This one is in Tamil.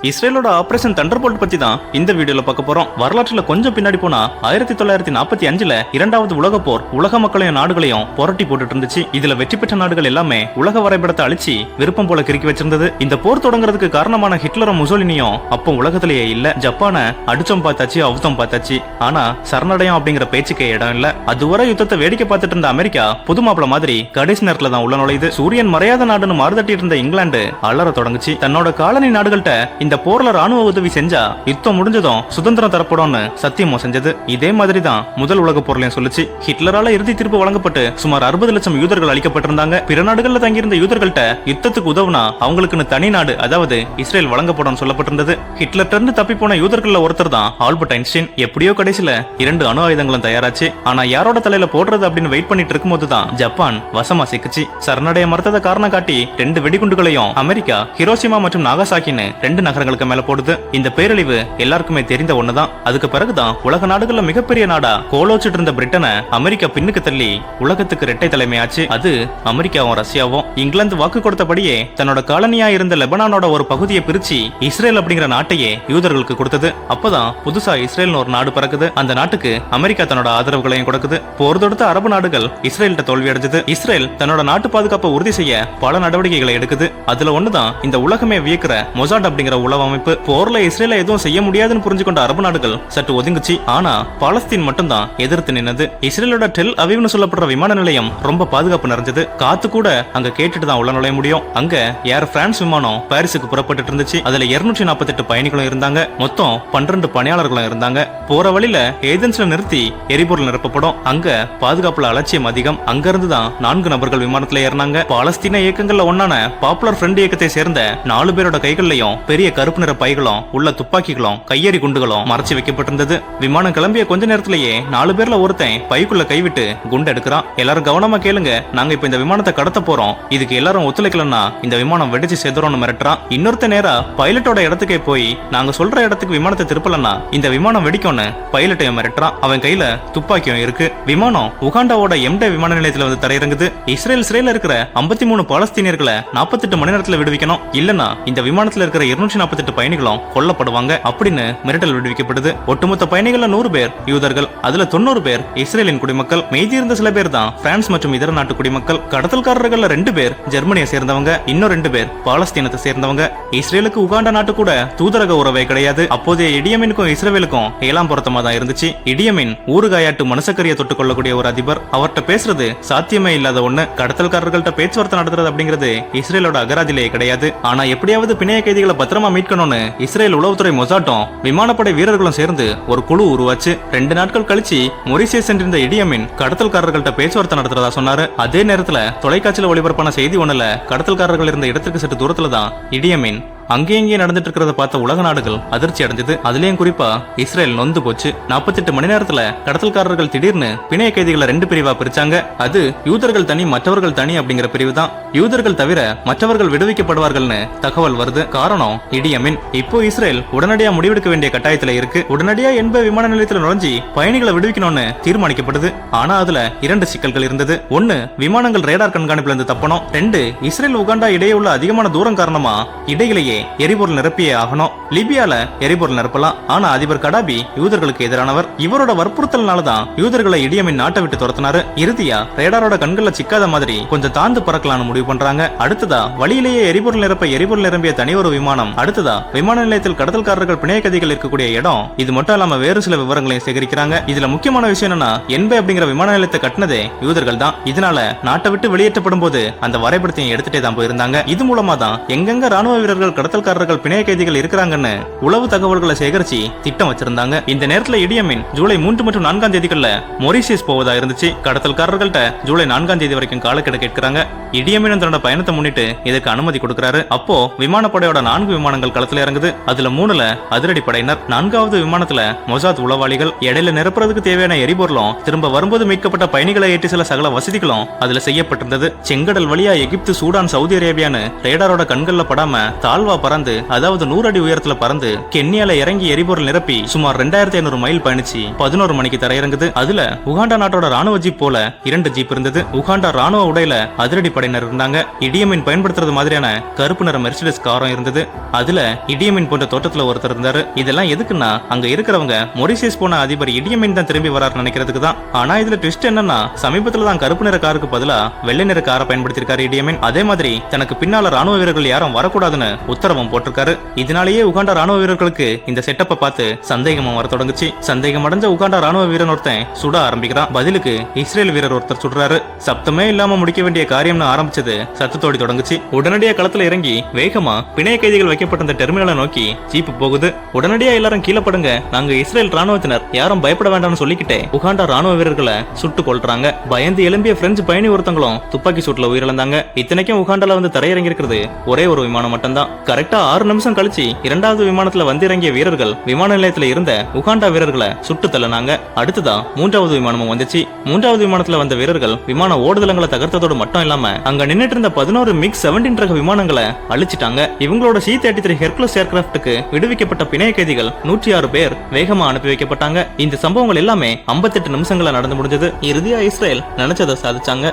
இஸ்ரேலோட ஆபரேஷன் தண்டர்போல்ட் பத்தி தான் இந்த வீடியோல பார்க்க போறோம். வரலாற்றுல கொஞ்சம் பின்னாடி போனா 1945ல இரண்டாவது உலக போர் உலக மக்களையும் நாடுகளையும் புரட்டி போட்டுட்டு இருந்துச்சு. இதுல வெற்றி பெற்ற நாடுகள் எல்லாமே உலக வரைபடத்தை அழிச்சு விருப்பம் போல கிறுக்கி வச்சிருந்தது. இந்த போர் தொடங்குறதுக்கு காரணமான ஹிட்லரும் முசோலினியும் அப்போ உலகத்திலேயே இல்ல. ஜப்பான அடிச்சோம் பார்த்தாச்சு, அவுத்தம் பார்த்தாச்சு, ஆனா சரணடையும் அப்படிங்கிற பேச்சுக்கே இடம் இல்ல. அதுவரை யுத்தத்தை வேடிக்கை பார்த்துட்டு இருந்த அமெரிக்கா புது மாப்பிள மாதிரி கடைசி நேரத்துல தான் உள்ள நுழையுது. சூரியன் மறையாத நாடுன்னு மாறுதட்டி இருந்த இங்கிலாந்து அலற தொடங்குச்சு. தன்னோட காலனி நாடுகள்கிட்ட இந்த போர்ல ராணுவ உதவி செஞ்சா யுத்தம் முடிஞ்சதும் சுதந்திரம் தரப்படும்னு சத்தியமும் செஞ்சது. இதே மாதிரி தான் முதல் உலக போர்லயும் சொல்லுச்சு. ஹிட்லரால இறுதி தீர்ப்பு வழங்கப்பட்டு சுமார் 60 லட்சம் யூதர்கள் அளிக்கப்பட்டிருந்தாங்க. பிற நாடுகள்ல தங்கியிருந்த யூதர்கள்ட்ட யுத்தத்துக்கு உதவுனா அவங்களுக்குன்னு தனி நாடு, அதாவது இஸ்ரேல் வழங்கப்படும் சொல்லப்பட்டிருந்தது. ஹிட்லர்ட்ட இருந்து தப்பி போன யூதர்கள்ல ஒருத்தர் தான் ஆல்பர்ட் ஐன்ஸ்டீன். எப்படியோ கடைசியில 2 அணு ஆயுதங்களும் தயாராச்சு. ஆனா யாரோட தலையில போடுறது அப்படின்னு வெயிட் பண்ணிட்டு இருக்கும்போது தான் ஜப்பான் வசமா சிக்குச்சு. சரணடைய மறுத்தத காரணம் காட்டி 2 வெடிகுண்டுகளையும் அமெரிக்கா ஹிரோஷிமா மற்றும் நாகசாக்கின்னு 2 நகரங்களுக்கு மேல போடுது. இந்த பேரழிவு எல்லாருக்குமே தெரிந்த ஒண்ணுதான். அதுக்கு பிறகுதான் உலக நாடுகள்ல மிகப்பெரிய நாடா கோலோச்சிட்டு இருந்த பிரிட்டனை அமெரிக்கா பின்னுக்கு தள்ளி உலகத்துக்கு இரட்டை தலைமையாச்சு. அது அமெரிக்காவும் ரஷ்யாவும். இங்கிலாந்து வாக்கு கொடுத்தபடியே தன்னோட காலனியா இருந்த லெபனானோட ஒரு பகுதியை பிரிச்சு இஸ்ரேல் அப்படிங்கிற நாட்டையே யூதர்களுக்கு கொடுத்தது. அப்பதான் புதுசா இஸ்ரேல்னு ஒரு நாடு பிறக்குது. அந்த நாட்டுக்கு அமெரிக்கா தன்னோட ஆதரவுகளையும் கொடுக்குது. போர் தொடுத்த அரபு நாடுகள் இஸ்ரேல்கிட்ட தோல்வி அடைஞ்சது. இஸ்ரேல் தன்னோட நாட்டு பாதுகாப்பை உறுதி செய்ய பல நடவடிக்கைகளை எடுக்குது. அதுல ஒண்ணுதான் இந்த உலகமே வியக்கிற மொசாட் அப்படிங்கிற உளவு அமைப்பு. போர்ல இஸ்ரேல எதுவும் செய்ய முடியாதுன்னு புரிஞ்சு கொண்ட அரபு நாடுகள் சற்று ஒதுங்குச்சு. ஆனா பாலஸ்தீன் மட்டும் தான் எதிர்த்து நின்னது. இஸ்ரேலோட டெல் அவீவ்னு சொல்லப்படுற விமான நிலையம் ரொம்ப பாதுகாப்பு நிறைஞ்சது. காத்து கூட அங்க கேட்டுட்டு தான் உள்ள நுழைய முடியும். அங்க ஏர் பிரான்ஸ் விமானம் பாரிஸுக்கு புறப்பட்டு இருந்துச்சு. அதுல 248 பயணிகளும் இருந்தாங்க. மொத்தம் 12 பணியாளர்களும் இருந்தாங்க. போற வழியில ஏதென்ஸ்ல நிறுத்தி எரிபொருள் நிரப்பப்படும். அங்க பாதுகாப்புல அலட்சியம் அதிகம். அங்க இருந்து தான் 4 நபர்கள் விமானத்துல ஏறினாங்க. பாலஸ்தீன இயக்கங்கள்ல ஒன்னான பாப்புலர் ஃப்ரண்ட் இயக்கத்தை சேர்ந்த 4 பேரோட கைகள்லயும் பெரிய கருப்பு நிற பைகளும் உள்ள துப்பாக்கிகளும் கையெறி குண்டுகளும் மறைச்சு வைக்கப்பட்டிருந்தது. விமானம் கிளம்பிய கொஞ்ச நேரத்திலேயே 4 பேர்ல ஒருத்தன் பைக்குள்ள கைவிட்டு குண்டு எடுக்கிறான். எல்லாரும் கவனமா கேளுங்க, நாங்க இப்ப இந்த விமானத்தை கடத்த போறோம், இதுக்கு எல்லாரும் ஒத்துழைக்கலன்னா இந்த விமானம் வெடிச்சு செதுறோம்னு மிரட்டுறான். இன்னொருத்த நேரா பைலட்டோட இடத்துக்கே போய் நாங்க சொல்ற இடத்துக்கு விமானத்தை திருப்பலன்னா இந்த விமானம் வெடிக்கும்னு பைலட்டையும் மிரட்டுறான். அவன் கையில துப்பாக்கியும் இருக்கு. விமானம் உகாண்டாவோட எம்டே விமான நிலையத்துல வந்து தரையிறங்குது. இஸ்ரேல் சிறையில இருக்கிற 53 பாலஸ்தீனியர்களை 48 மணி நேரத்துல விடுவிக்கணும், இல்லன்னா இந்த விமானத்துல இருக்கிற 248 பயணிகளும் கொல்லப்படுவாங்க அப்படின்னு மிரட்டல் விடுவிக்கப்படுது. ஒட்டுமொத்த பயணிகள் 100 பேர் யூதர்கள். அதுல 90 பேர் இஸ்ரேலின் குடிமக்கள். மீதி இருந்த சில பேர் தான் பிரான்ஸ் மற்றும் இதர நாட்டு குடிமக்கள். கடத்தல்காரர்கள் 2 பேர் ஜெர்மனியை சேர்ந்தவங்க, இன்னும் 2 பேர் பாலஸ்தீனத்தை சேர்ந்தவங்க. இஸ்ரேலுக்கு உகாண்டா நாட்டு கூட தூதரக உறவே கிடையாது. அப்போதைய இடியமினுக்கும் இஸ்ரேலுக்கும் ஏலாம் பொருத்தமா தான் இருந்துச்சு. இடியமின் ஊறுகாயாட்டு மனுஷக்கரியை தொட்டுக் கொள்ளக்கூடிய ஒரு அதிபர். அவர்கிட்ட பேசுறது சாத்தியமே இல்லாத ஒண்ணு. கடத்தல்காரர்கள்ட்ட பேச்சுவார்த்தை நடத்துறது அப்படிங்கிறது இஸ்ரேலோட அகராதிலே கிடையாது. ஆனா எப்படியாவது பிணைய கைதிகளை பத்திரமா மீட்கணும்னு இஸ்ரேல் உளவுத்துறை மொசாட்டும் விமானப்படை வீரர்களும் சேர்ந்து ஒரு குழு உருவாச்சு. 2 நாட்கள் கழிச்சு மொரிசியஸ் சென்றிருந்த இடியமின் கடத்தல்காரர்கள்ட்ட பேச்சுவார்த்தை நடத்துறதா சொன்னாரு. அதே நேரத்துல தொலைக்காட்சியில ஒளிபரப்பான செய்தி ஒண்ணுல கடத்தல்காரர்கள் இருந்த இடத்துக்கு சற்று தூரத்துல தான் இடியமின் அங்கேயே நடந்துட்டு இருக்கிறத பார்த்த உலக நாடுகள் அதிர்ச்சி அடைஞ்சது. அதுலயும் குறிப்பா இஸ்ரேல் நொந்து போச்சு. 48 மணி நேரத்துல கடத்தல்காரர்கள் திடீர்னு பிணைய கைதிகளை 2 பிரிவா பிரிச்சாங்க. அது யூதர்கள் தனி மற்றவர்கள் தனி அப்படிங்கிற பிரிவு தான். யூதர்கள் தவிர மற்றவர்கள் விடுவிக்கப்படுவார்கள்னு தகவல் வருது. காரணம் இடியமின். இப்போ இஸ்ரேல் உடனடியா முடிவெடுக்க வேண்டிய கட்டாயத்துல இருக்கு. உடனடியா என்ப விமான நிலையத்துல நுழைஞ்சி பயணிகளை விடுவிக்கணும்னு தீர்மானிக்கப்படுது. ஆனா அதுல 2 சிக்கல்கள் இருந்தது. 1, விமானங்கள் ரேடார் கண்காணிப்புல இருந்து தப்பணும். 2, இஸ்ரேல் உகாண்டா இடையே உள்ள அதிகமான தூரம் காரணமா இடையிலேயே எரிபொருள் நிரப்பியே ஆகணும். லிபியால எரிபொருள் நிரப்பலாம், ஆனா அதிபர் கடாபி யூதர்களுக்கு எதிரானவர். இவரோட வற்புறுத்தல்னாலதான் யூதர்களை இடியமின் நாட்டை விட்டு துரத்தினாரு. இறுதியா ரேடாரோட கண்கள்ல சிக்காத மாதிரி கொஞ்சம் தாழ்ந்து பறக்கலாம்னு முடிவு பண்றாங்க. அடுத்ததா வழியிலேயே எரிபொருள் நிரம்பிய தனி ஒரு விமானம். அடுத்ததா விமான நிலையத்தில் கடத்தல்காரர்கள் பிணைய கைதிகள் இருக்கக்கூடிய இடம். இது மட்டும் இல்லாம வேறு சில விவரங்களையும் சேகரிக்கிறாங்க. இதுல முக்கியமான விஷயம் என்னன்னா என்பே அப்படிங்கிற விமான நிலையத்தை கட்டினதே யூதர்கள் தான். இதனால நாட்டை விட்டு வெளியேற்றப்படும் போது அந்த வரைபடத்தையும் எடுத்துட்டே தான் போயிருந்தாங்க. இது மூலமா தான் எங்கெங்க ராணுவ வீரர்கள் கடத்தல்காரர்கள் பிணைய கைதிகள் இருக்கிறாங்கன்னு உளவு தகவல்களை சேகரிச்சு திட்டம் வச்சிருந்தாங்க. இந்த நேரத்துல இடியமின் ஜூலை 3 மற்றும் 4 தேதிகள்ல மொரிசியஸ் போவதா இருந்துச்சு. கடத்தல்காரர்கள்ட்ட ஜூலை 4 தேதி வரைக்கும் காலக்கெடு கேட்கிறாங்க. இடியமின் தன்னோட பயணத்தை முன்னிட்டு இதுக்கு அனுமதி கொடுக்கிறாரு. அப்போ விமானப்படையோட 4 விமானங்கள் களத்துல இறங்குது. அதுல 3ல அதிரடி படையினர், 4வது விமானத்துல மொசாத் உளவாளிகள். இடையில நிரப்புறதுக்கு தேவையான எரிபொருளும் திரும்ப வரும்போது மீட்கப்பட்ட பயணிகளை ஏற்றி சில சகல வசதிகளும் அதுல செய்யப்பட்டிருந்தது. செங்கடல் வழியா எகிப்து, சூடான், சவுதி அரேபியான்னு ரேடாரோட கண்கள்ல படாம தாழ்வா ஷார்ப்பா பறந்து, அதாவது 100 அடி உயரத்துல பறந்து கென்யால இறங்கி எரிபொருள் நிரப்பி சுமார் 2500 மைல் பயணிச்சு 11 மணிக்கு தரையிறங்குது. அதுல உகாண்டா நாட்டோட ராணுவ ஜீப் போல 2 ஜீப் இருந்தது. உகாண்டா ராணுவ உடையில அதிரடி படையினர் இருந்தாங்க. இடியமின் பயன்படுத்துறது மாதிரியான கருப்பு நிற மெர்சிடஸ் காரும் இருந்தது. அதுல இடியமின் போன்ற தோட்டத்துல ஒருத்தர் இருந்தாரு. இதெல்லாம் எதுக்குன்னா, அங்க இருக்கிறவங்க மொரிசியஸ் போன அதிபர் இடியமின் தான் திரும்பி வராரு நினைக்கிறதுக்கு தான். ஆனா இதுல ட்விஸ்ட் என்னன்னா, சமீபத்துல தான் கருப்பு நிற காருக்கு பதிலா வெள்ளை நிற காரை பயன்படுத்திருக்காரு இடியமின். அதே மாதிரி தனக்கு பின்னால ராணுவ வீரர்கள் யாரும் வரக்கூடாதுன்னு உத்தரவும் போட்டிருக்காரு. இதனாலேயே உகாண்டா ராணுவ வீரர்களுக்கு இந்த செட்டப்பை பார்த்து சந்தேகமும் வர தொடங்குச்சு. சந்தேகம் அடைஞ்ச உகாண்டா ராணுவ வீரன் ஒருத்தன் சுட ஆரம்பிக்கிறான். பதிலுக்கு இஸ்ரேல் வீரர் ஒருத்தர் சுடுறாரு. சப்தமே இல்லாம முடிக்க வேண்டிய காரியம்னு ஆரம்பிச்சது சத்தத்தோடி தொடங்குச்சு. உடனடியா களத்துல இறங்கி வேகமா பிணைய கைதிகள் வைக்கப்பட்ட டெர்மினலை நோக்கி ஜீப் போகுது. உடனடியா எல்லாரும் கீழே படுங்க, நாங்க இஸ்ரேல் ராணுவத்தினர், யாரும் பயப்பட வேண்டாம்னு சொல்லிக்கிட்டே உகாண்டா ராணுவ வீரர்களை சுட்டு கொள்றாங்க. பயந்து எழும்பிய பிரெஞ்சு பயணி ஒருத்தங்களும் துப்பாக்கி சூட்ல உயிரிழந்தாங்க. இத்தனைக்கும் உகாண்டால வந்து தரையிறங்கி இருக்கிறது ஒரே ஒரு விமானம் மட்டும்தான். கரெக்டா 6 நிமிஷம் கழிச்சு 2வது விமானத்துல வந்து இறங்கிய வீரர்கள் விமான நிலையத்துல இருந்த உகாண்டா வீரர்களை சுட்டு தள்ளினாங்க. அடுத்துதான் 3வது விமானமும் வந்துச்சு. 3வது விமானத்துல வந்த வீரர்கள் விமான ஓடுதளங்களை தகர்த்ததோடு மட்டும் இல்லாம அங்க நின்னுட்டு இருந்த 11 MiG-17 ரக விமானங்களை அழிச்சிட்டாங்க. இவங்களோட C-33 ஹெர்குலஸ் ஏர்கிராப்டுக்கு விடுவிக்கப்பட்ட பிணைய கைதிகள் 106 பேர் வேகமா அனுப்பி வைக்கப்பட்டாங்க. இந்த சம்பவங்கள் எல்லாமே 58 நிமிஷங்கள நடந்து முடிஞ்சது. இறுதியா இஸ்ரேல் நினைச்சதை சாதிச்சாங்க.